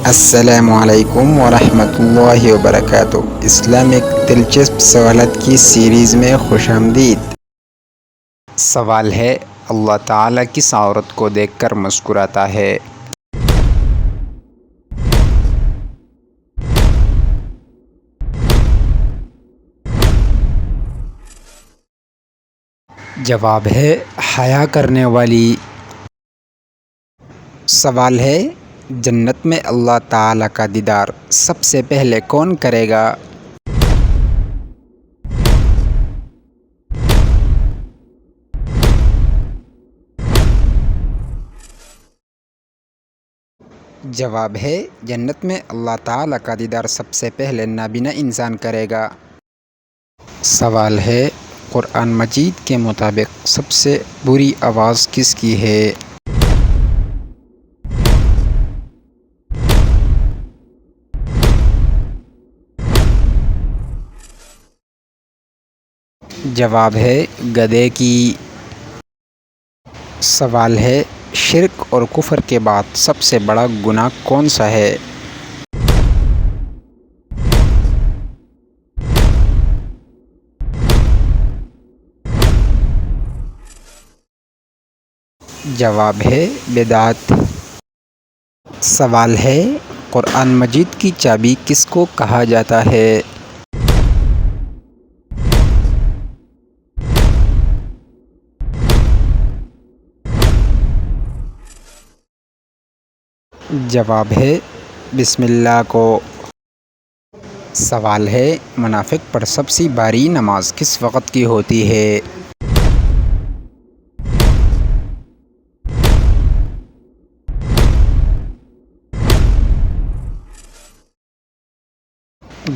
السلام علیکم ورحمۃ اللہ وبرکاتہ۔ اسلامک دلچسپ سوالات کی سیریز میں خوش آمدید۔ سوال ہے، اللہ تعالیٰ کس عورت کو دیکھ کر مسکراتا ہے؟ جواب ہے حیا کرنے والی۔ سوال ہے، جنت میں اللہ تعالیٰ کا دیدار سب سے پہلے کون کرے گا؟ جواب ہے، جنت میں اللہ تعالیٰ کا دیدار سب سے پہلے نابینا انسان کرے گا۔ سوال ہے، قرآن مجید کے مطابق سب سے بری آواز کس کی ہے؟ جواب ہے گدھے کی۔ سوال ہے، شرک اور کفر کے بعد سب سے بڑا گناہ کون سا ہے؟ جواب ہے بدعت۔ سوال ہے، قرآن مجید کی چابی کس کو کہا جاتا ہے؟ جواب ہے بسم اللہ کو۔ سوال ہے، منافق پر سب سے بھاری نماز کس وقت کی ہوتی ہے؟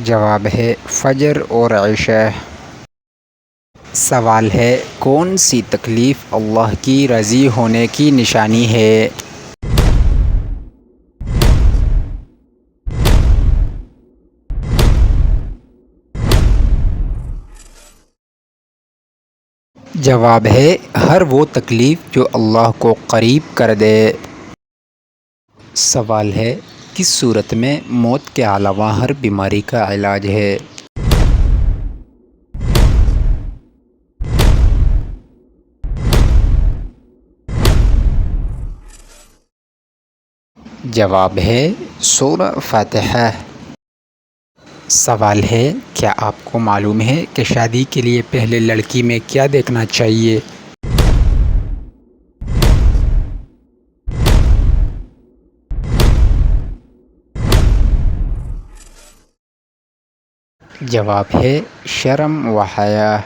جواب ہے فجر اور عشاء۔ سوال ہے، کون سی تکلیف اللہ کی راضی ہونے کی نشانی ہے؟ جواب ہے ہر وہ تکلیف جو اللہ کو قریب کر دے۔ سوال ہے، کس صورت میں موت کے علاوہ ہر بیماری کا علاج ہے؟ جواب ہے سورہ فاتحہ۔ سوال ہے، کیا آپ کو معلوم ہے کہ شادی کے لیے پہلے لڑکی میں کیا دیکھنا چاہیے؟ جواب ہے شرم و حیا۔